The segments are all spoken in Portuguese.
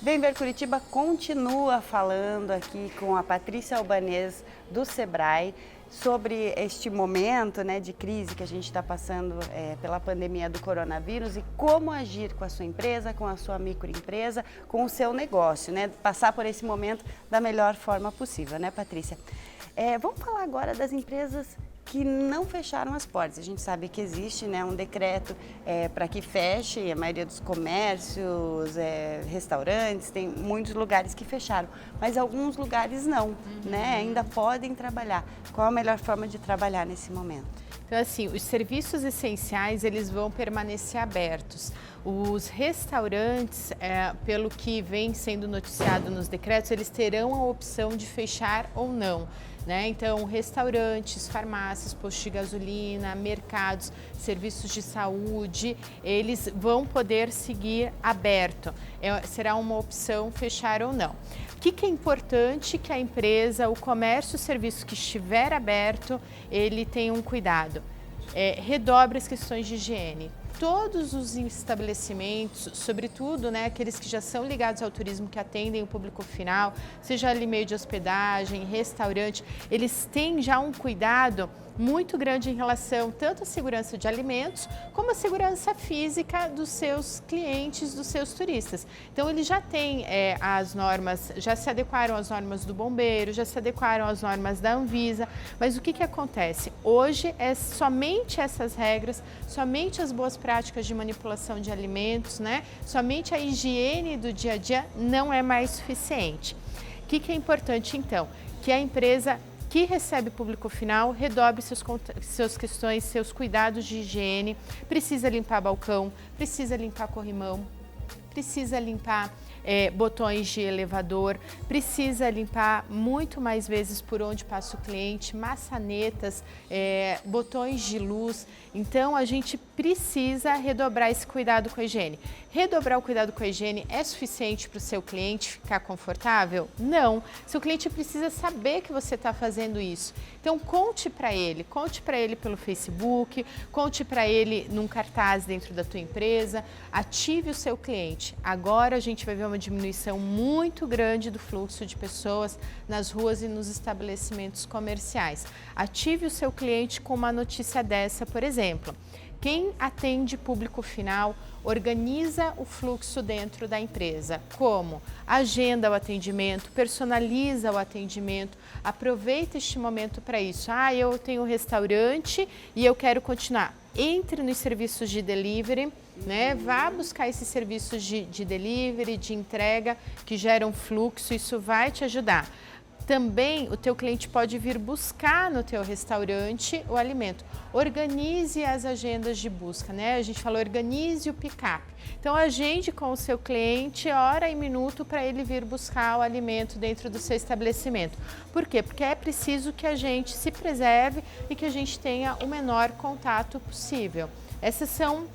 Vem Ver Curitiba continua falando aqui com a Patrícia Albanês do Sebrae sobre este momento, né, de crise que a gente está passando pela pandemia do coronavírus e como agir com a sua empresa, com a sua microempresa, com o seu negócio, né, passar por esse momento da melhor forma possível, né, Patrícia? Vamos falar agora das empresas que não fecharam as portas. A gente sabe que existe, né, um decreto para que feche a maioria dos comércios, restaurantes, tem muitos lugares que fecharam, mas alguns lugares não, né, ainda podem trabalhar. Qual a melhor forma de trabalhar nesse momento? Então, assim, os serviços essenciais, eles vão permanecer abertos. Os restaurantes, pelo que vem sendo noticiado nos decretos, eles terão a opção de fechar ou não, né? Então, restaurantes, farmácias, postos de gasolina, mercados, serviços de saúde, eles vão poder seguir aberto. Será uma opção fechar ou não. O que é importante que a empresa, o comércio, o serviço que estiver aberto, ele tenha um cuidado. Redobre as questões de higiene. Todos os estabelecimentos, sobretudo, né, aqueles que já são ligados ao turismo, que atendem o público final, seja ali meio de hospedagem, restaurante, eles têm já um cuidado muito grande em relação tanto à segurança de alimentos, como à segurança física dos seus clientes, dos seus turistas. Então, eles já têm as normas, já se adequaram às normas do bombeiro, já se adequaram às normas da Anvisa, mas o que acontece? Hoje é somente essas regras, somente as boas práticas de manipulação de alimentos, né? Somente a higiene do dia a dia não é mais suficiente. O que é importante, então? Que a empresa que recebe público final redobre seus cuidados de higiene, precisa limpar balcão, precisa limpar corrimão, precisa limpar botões de elevador, precisa limpar muito mais vezes por onde passa o cliente, maçanetas, botões de luz. Então, a gente precisa redobrar esse cuidado com a higiene. Redobrar o cuidado com a higiene é suficiente para o seu cliente ficar confortável? Não. Seu cliente precisa saber que você está fazendo isso. Então, conte para ele pelo Facebook, conte para ele num cartaz dentro da tua empresa, ative o seu cliente. Agora a gente vai ver uma diminuição muito grande do fluxo de pessoas nas ruas e nos estabelecimentos comerciais. Ative o seu cliente com uma notícia dessa, por exemplo. Quem atende público final organiza o fluxo dentro da empresa. Como? Agenda o atendimento, personaliza o atendimento, aproveita este momento para isso. Eu tenho um restaurante e eu quero continuar. Entre nos serviços de delivery, né? Vá buscar esses serviços de delivery, de entrega que geram fluxo, isso vai te ajudar. Também o teu cliente pode vir buscar no teu restaurante o alimento. Organize as agendas de busca, né? A gente falou, organize o pick-up. Então, agende com o seu cliente hora e minuto para ele vir buscar o alimento dentro do seu estabelecimento. Por quê? Porque é preciso que a gente se preserve e que a gente tenha o menor contato possível. Essas são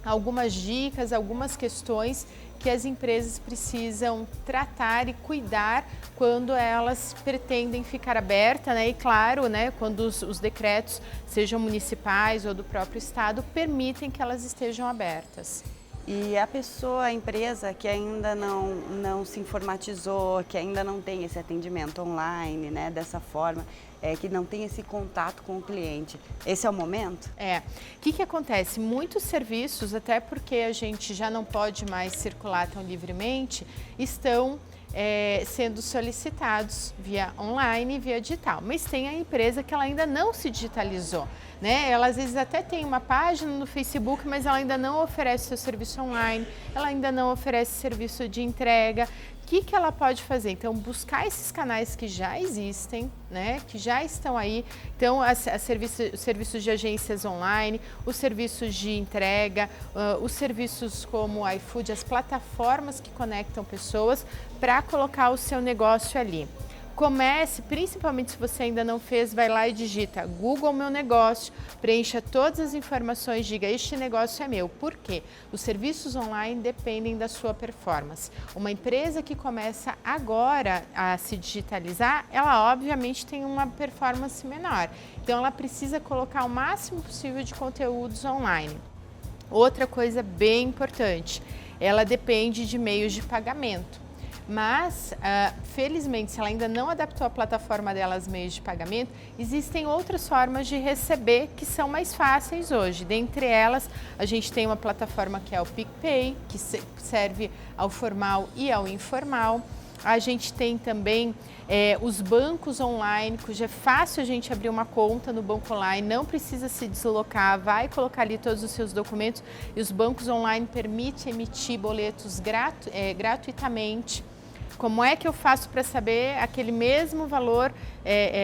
algumas dicas, algumas questões que as empresas precisam tratar e cuidar quando elas pretendem ficar abertas, né? E claro, né, quando os decretos, sejam municipais ou do próprio estado, permitem que elas estejam abertas. E a empresa que ainda não se informatizou, que ainda não tem esse atendimento online, né, dessa forma, que não tem esse contato com o cliente, esse é o momento? O que acontece? Muitos serviços, até porque a gente já não pode mais circular tão livremente, estão sendo solicitados via online e via digital, mas tem a empresa que ela ainda não se digitalizou, né? Ela às vezes até tem uma página no Facebook, mas ela ainda não oferece seu serviço online, ela ainda não oferece serviço de entrega. O que ela pode fazer? Então, buscar esses canais que já existem, né, que já estão aí. Então, os serviços de agências online, os serviços de entrega, os serviços como o iFood, as plataformas que conectam pessoas para colocar o seu negócio ali. Comece, principalmente se você ainda não fez, vai lá e digita Google Meu Negócio, preencha todas as informações, diga este negócio é meu. Por quê? Os serviços online dependem da sua performance. Uma empresa que começa agora a se digitalizar, ela obviamente tem uma performance menor. Então ela precisa colocar o máximo possível de conteúdos online. Outra coisa bem importante, ela depende de meios de pagamento. Mas, felizmente, se ela ainda não adaptou a plataforma dela aos meios de pagamento, existem outras formas de receber que são mais fáceis hoje. Dentre elas, a gente tem uma plataforma que é o PicPay, que serve ao formal e ao informal. A gente tem também os bancos online, cujo é fácil a gente abrir uma conta no banco online, não precisa se deslocar, vai colocar ali todos os seus documentos e os bancos online permitem emitir boletos gratuitamente. Como é que eu faço para saber aquele mesmo valor,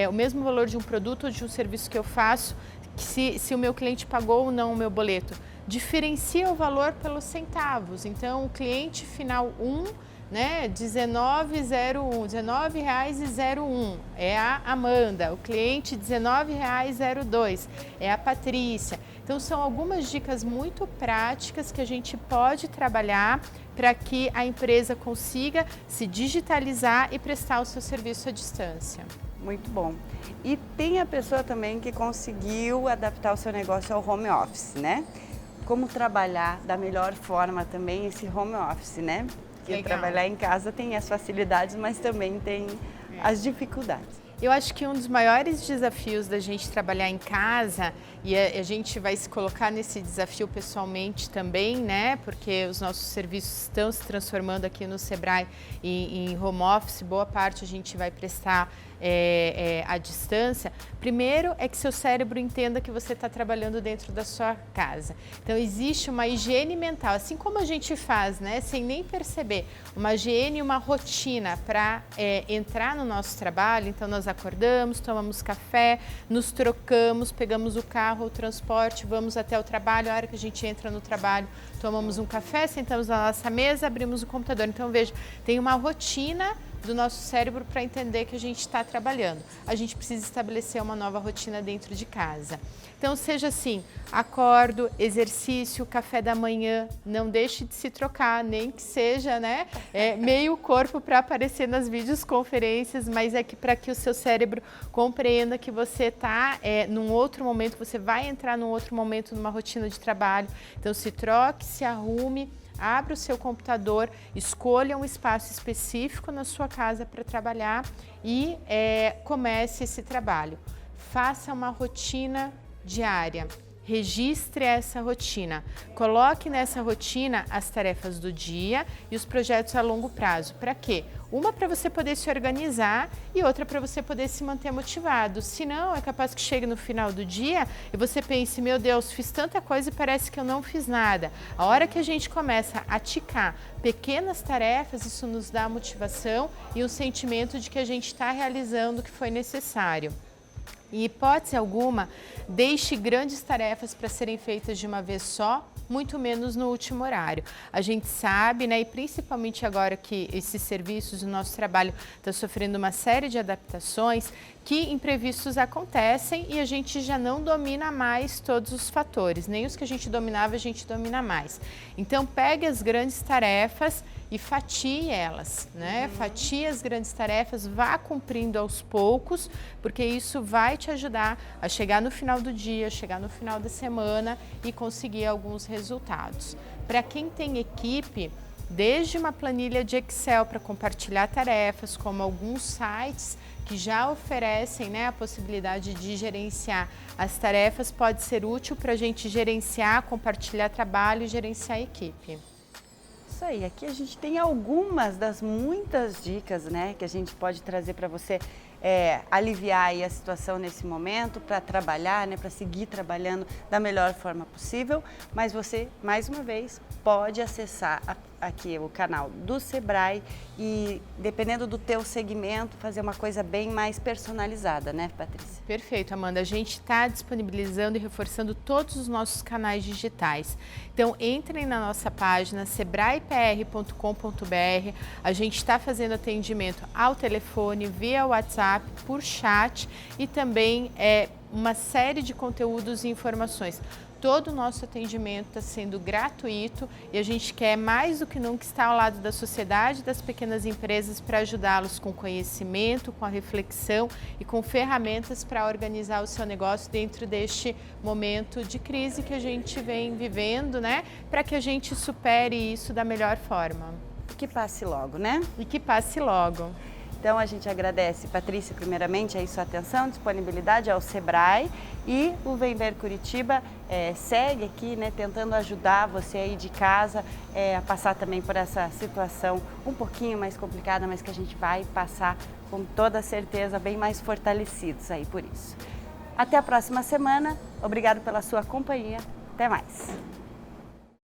o mesmo valor de um produto ou de um serviço que eu faço, se o meu cliente pagou ou não o meu boleto? Diferencia o valor pelos centavos. Então, o cliente final 1, né, R$19,01 é a Amanda, o cliente R$19,02 é a Patrícia. Então são algumas dicas muito práticas que a gente pode trabalhar para que a empresa consiga se digitalizar e prestar o seu serviço à distância. Muito bom. E tem a pessoa também que conseguiu adaptar o seu negócio ao home office, né? Como trabalhar da melhor forma também esse home office, né? Porque trabalhar em casa tem as facilidades, mas também tem as dificuldades. Eu acho que um dos maiores desafios da gente trabalhar em casa, e a gente vai se colocar nesse desafio pessoalmente também, né? Porque os nossos serviços estão se transformando aqui no Sebrae em home office, boa parte a gente vai prestar à distância. Primeiro é que seu cérebro entenda que você está trabalhando dentro da sua casa. Então existe uma higiene mental, assim como a gente faz, né? Sem nem perceber, uma higiene e uma rotina para entrar no nosso trabalho. Então nós acordamos, tomamos café, nos trocamos, pegamos o carro, o transporte, vamos até o trabalho. A hora que a gente entra no trabalho, tomamos um café, sentamos na nossa mesa, abrimos o computador. Então veja, tem uma rotina do nosso cérebro para entender que a gente está trabalhando. A gente precisa estabelecer uma nova rotina dentro de casa. Então seja assim, acordo, exercício, café da manhã, não deixe de se trocar, nem que seja, né, meio corpo para aparecer nas videoconferências, mas é que para que o seu cérebro compreenda que você está num outro momento, você vai entrar num outro momento numa rotina de trabalho. Então se troque, se arrume, abra o seu computador, escolha um espaço específico na sua casa para trabalhar e comece esse trabalho. Faça uma rotina diária, registre essa rotina, coloque nessa rotina as tarefas do dia e os projetos a longo prazo. Para quê? Uma para você poder se organizar e outra para você poder se manter motivado. Senão, é capaz que chegue no final do dia e você pense, meu Deus, fiz tanta coisa e parece que eu não fiz nada. A hora que a gente começa a ticar pequenas tarefas, isso nos dá motivação e um sentimento de que a gente está realizando o que foi necessário. Em hipótese alguma, deixe grandes tarefas para serem feitas de uma vez só, muito menos no último horário. A gente sabe, né, e principalmente agora que esses serviços, o nosso trabalho está sofrendo uma série de adaptações, que imprevistos acontecem e a gente já não domina mais todos os fatores, nem os que a gente dominava, a gente domina mais. Então, pegue as grandes tarefas e fatie elas, né? Fatie as grandes tarefas, vá cumprindo aos poucos, porque isso vai te ajudar a chegar no final do dia, chegar no final da semana e conseguir alguns resultados. Para quem tem equipe, desde uma planilha de Excel para compartilhar tarefas, como alguns sites que já oferecem, né, a possibilidade de gerenciar as tarefas, pode ser útil para a gente gerenciar, compartilhar trabalho e gerenciar a equipe. Isso aí, aqui a gente tem algumas das muitas dicas, né, que a gente pode trazer para você aliviar aí a situação nesse momento, para trabalhar, né, para seguir trabalhando da melhor forma possível, mas você, mais uma vez, pode acessar aqui o canal do Sebrae e, dependendo do teu segmento, fazer uma coisa bem mais personalizada, né, Patrícia? Perfeito, Amanda. A gente está disponibilizando e reforçando todos os nossos canais digitais. Então, entrem na nossa página sebraepr.com.br. A gente está fazendo atendimento ao telefone, via WhatsApp, por chat e também uma série de conteúdos e informações. Todo o nosso atendimento está sendo gratuito e a gente quer mais do que nunca estar ao lado da sociedade e das pequenas empresas para ajudá-los com conhecimento, com a reflexão e com ferramentas para organizar o seu negócio dentro deste momento de crise que a gente vem vivendo, né? Para que a gente supere isso da melhor forma. que passe logo, né? E que passe logo. Então a gente agradece, Patrícia, primeiramente, aí sua atenção, disponibilidade ao Sebrae, e o Vem Ver Curitiba segue aqui, né, tentando ajudar você aí de casa a passar também por essa situação um pouquinho mais complicada, mas que a gente vai passar com toda certeza bem mais fortalecidos aí por isso. Até a próxima semana, obrigado pela sua companhia, até mais!